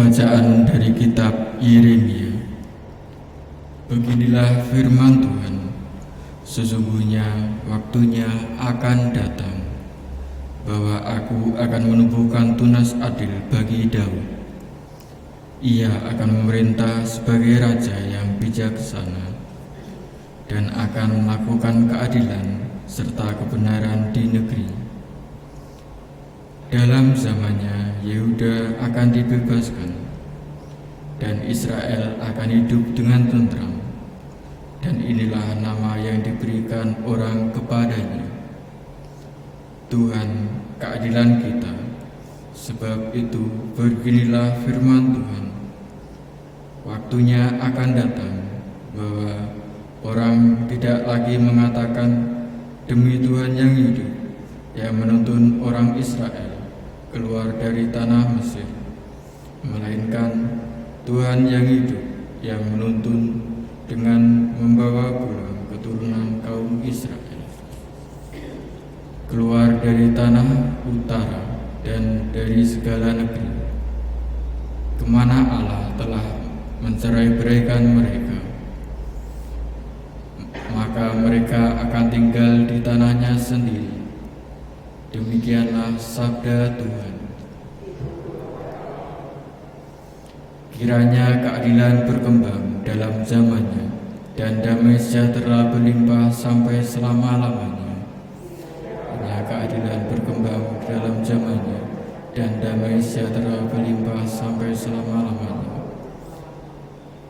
Bacaan dari kitab Yeremia. Beginilah firman Tuhan, sesungguhnya waktunya akan datang bahwa aku akan menumbuhkan tunas adil bagi Daud. Ia akan memerintah sebagai raja yang bijaksana dan akan melakukan keadilan serta kebenaran di negeri. Dalam zamannya Yehuda akan dibebaskan dan Israel akan hidup dengan tentram, dan inilah nama yang diberikan orang kepadanya, Tuhan keadilan kita. Sebab itu beginilah firman Tuhan, waktunya akan datang bahwa orang tidak lagi mengatakan demi Tuhan yang hidup, yang menuntun orang Israel keluar dari tanah Mesir, melainkan Tuhan yang hidup yang menuntun dengan membawa pulang keturunan kaum Israel keluar dari tanah utara dan dari segala negeri kemana Allah telah mencerai-beraikan mereka, maka mereka akan tinggal di tanahnya sendiri. Demikianlah sabda Tuhan. Kiranya keadilan berkembang dalam zamannya, dan damai sejahtera berlimpah sampai selama-lamanya. Kiranya keadilan berkembang dalam zamannya, dan damai sejahtera berlimpah sampai selama-lamanya.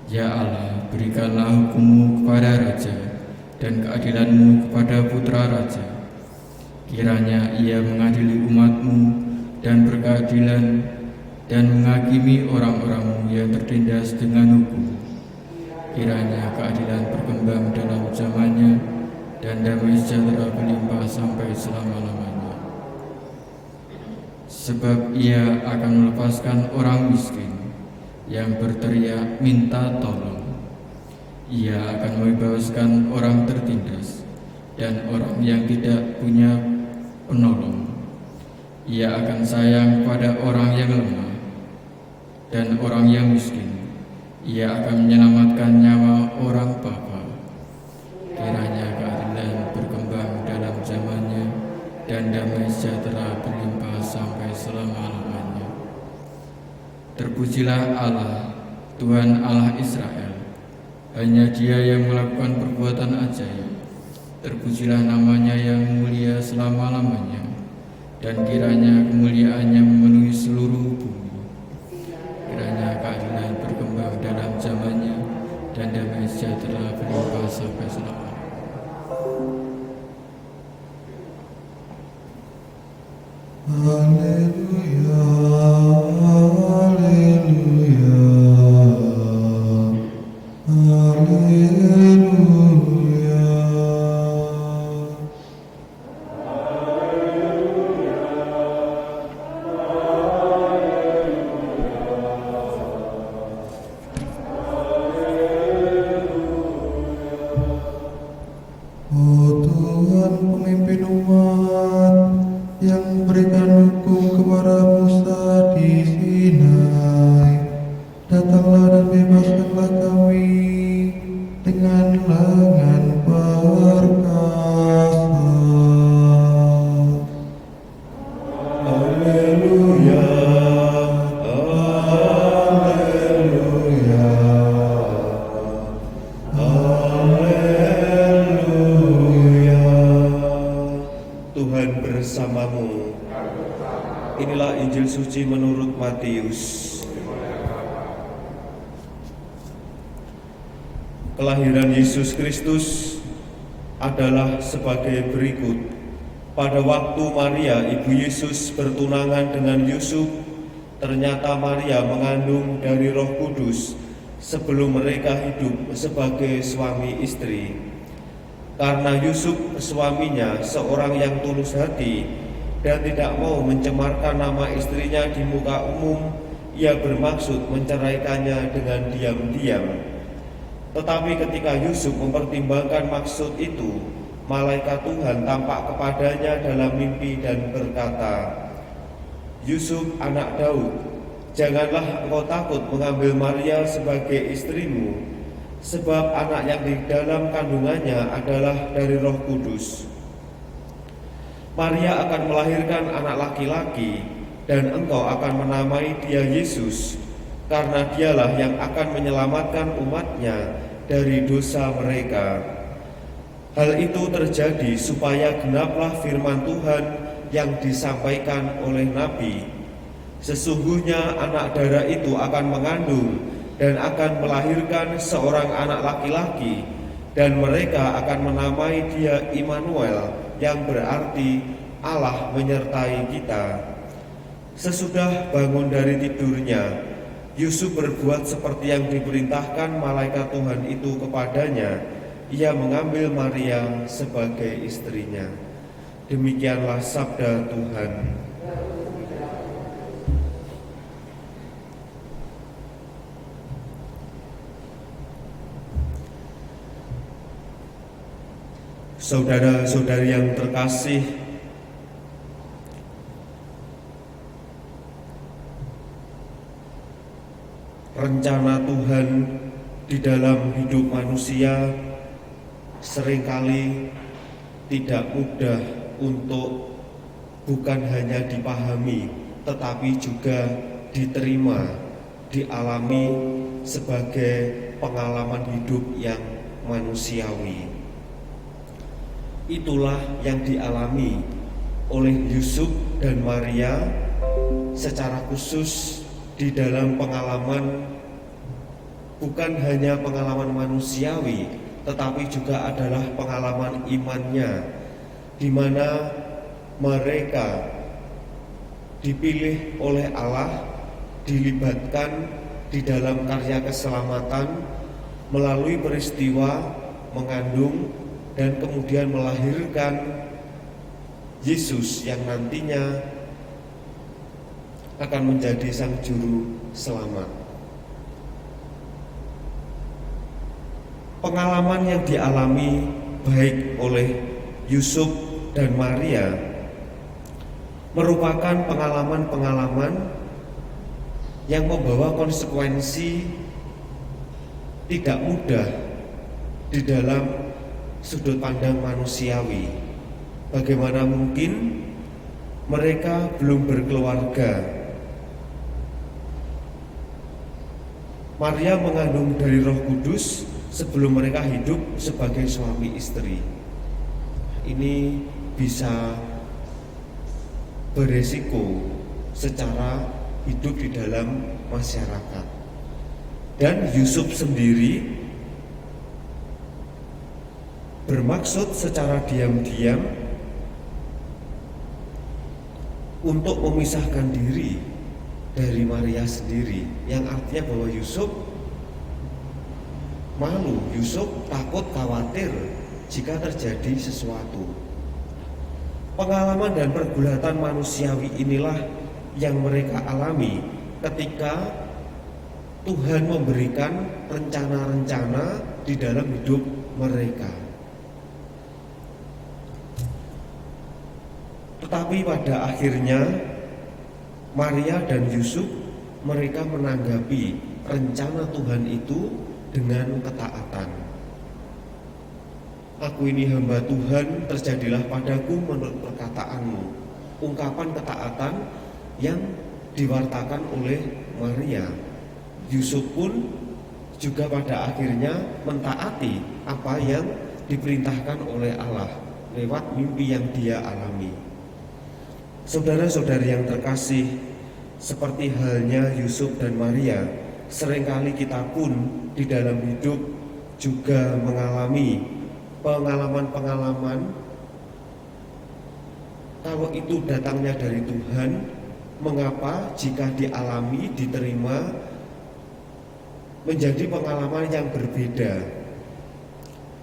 Ya Allah, berikanlah hukum-Mu kepada raja, dan keadilan-Mu kepada putra raja. Kiranya ia mengadili umat-Mu dan berkeadilan, dan menghakimi orang-orang-Mu yang tertindas dengan hukum. Kiranya keadilan berkembang dalam zamannya, dan damai sejahtera berlimpah sampai selama-lamanya. Sebab ia akan melepaskan orang miskin yang berteriak minta tolong. Ia akan membebaskan orang tertindas dan orang yang tidak punya penolong. Ia akan sayang pada orang yang lemah dan orang yang miskin. Ia akan menyelamatkan nyawa orang bapa. Kiranya keadilan berkembang dalam zamannya, dan damai sejahtera berlimpah sampai selama-lamanya. Terpujilah Allah, Tuhan Allah Israel. Hanya Dia yang melakukan perbuatan ajaib. Terpujilah namanya yang mulia selama-lamanya, dan kiranya kemuliaannya memenuhi seluruh bumi. Kiranya keadilan berkembang dalam zamannya, dan damai sejahtera berlimpah sampai selama-lamanya. Haleluya, haleluya, haleluya. Oh Tuhan, pemimpin umat yang berikan hukum kepada Musa di Sinai, datanglah dan bebaskanlah kami dengan lengan perkasa. Haleluya, haleluya, haleluya. Tuhan bersamamu. Inilah Injil suci menurut Matius. Kelahiran Yesus Kristus adalah sebagai berikut. Pada waktu Maria, ibu Yesus, bertunangan dengan Yusuf, ternyata Maria mengandung dari Roh Kudus sebelum mereka hidup sebagai suami istri. Karena Yusuf suaminya seorang yang tulus hati dan tidak mau mencemarkan nama istrinya di muka umum, ia bermaksud menceraikannya dengan diam-diam. Tetapi ketika Yusuf mempertimbangkan maksud itu, malaikat Tuhan tampak kepadanya dalam mimpi dan berkata, "Yusuf anak Daud, Janganlah engkau takut mengambil Maria sebagai istrimu, sebab anak yang di dalam kandungannya adalah dari Roh Kudus. Maria akan melahirkan anak laki-laki, dan engkau akan menamai dia Yesus, karena dialah yang akan menyelamatkan umatnya dari dosa mereka. Hal itu terjadi supaya genaplah firman Tuhan yang disampaikan oleh Nabi. Sesungguhnya anak darah itu akan mengandung dan akan melahirkan seorang anak laki-laki, dan mereka akan menamai dia Immanuel, yang berarti Allah menyertai kita. Sesudah bangun dari tidurnya, Yusuf berbuat seperti yang diperintahkan malaikat Tuhan itu kepadanya. Ia mengambil Maria sebagai istrinya. Demikianlah sabda Tuhan. Saudara-saudari yang terkasih, rencana Tuhan di dalam hidup manusia seringkali tidak mudah untuk bukan hanya dipahami, tetapi juga diterima, dialami sebagai pengalaman hidup yang manusiawi. Itulah yang dialami oleh Yusuf dan Maria secara khusus di dalam pengalaman, bukan hanya pengalaman manusiawi, tetapi juga adalah pengalaman imannya, di mana mereka dipilih oleh Allah, dilibatkan di dalam karya keselamatan melalui peristiwa mengandung dan kemudian melahirkan Yesus yang nantinya akan menjadi sang juru selamat. Pengalaman yang dialami baik oleh Yusuf dan Maria merupakan pengalaman-pengalaman yang membawa konsekuensi tidak mudah di dalam sudut pandang manusiawi. Bagaimana mungkin mereka belum berkeluarga? Maria mengandung dari Roh Kudus sebelum mereka hidup sebagai suami istri. Ini bisa beresiko secara hidup di dalam masyarakat. Dan Yusuf sendiri bermaksud secara diam-diam untuk memisahkan diri dari Maria sendiri, yang artinya bahwa Yusuf malu, Yusuf takut, khawatir jika terjadi sesuatu. Pengalaman dan pergulatan manusiawi inilah yang mereka alami ketika Tuhan memberikan rencana-rencana di dalam hidup mereka. Tetapi pada akhirnya Maria dan Yusuf, mereka menanggapi rencana Tuhan itu dengan ketaatan. Aku ini hamba Tuhan, terjadilah padaku menurut perkataanmu. Ungkapan ketaatan yang diwartakan oleh Maria. Yusuf pun juga pada akhirnya mentaati apa yang diperintahkan oleh Allah lewat mimpi yang dia alami. Saudara-saudari yang terkasih, seperti halnya Yusuf dan Maria, seringkali kita pun di dalam hidup juga mengalami pengalaman-pengalaman. Kalau itu datangnya dari Tuhan, mengapa jika dialami, diterima, menjadi pengalaman yang berbeda,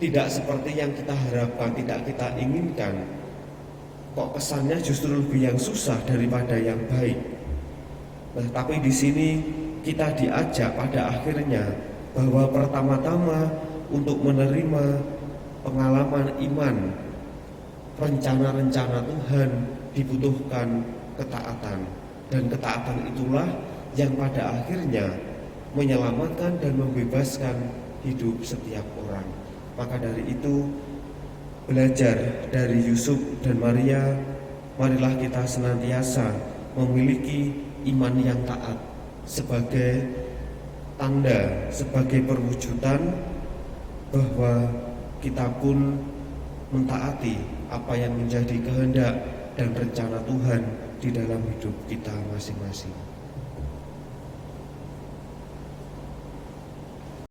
tidak seperti yang kita harapkan, tidak kita inginkan? Kok kesannya justru lebih yang susah daripada yang baik? Nah, tapi di sini kita diajak pada akhirnya bahwa pertama-tama untuk menerima pengalaman iman, rencana-rencana Tuhan dibutuhkan ketaatan, dan ketaatan itulah yang pada akhirnya menyelamatkan dan membebaskan hidup setiap orang. Maka dari itu, belajar dari Yusuf dan Maria, marilah kita senantiasa memiliki iman yang taat sebagai tanda, sebagai perwujudan bahwa kita pun mentaati apa yang menjadi kehendak dan rencana Tuhan di dalam hidup kita masing-masing.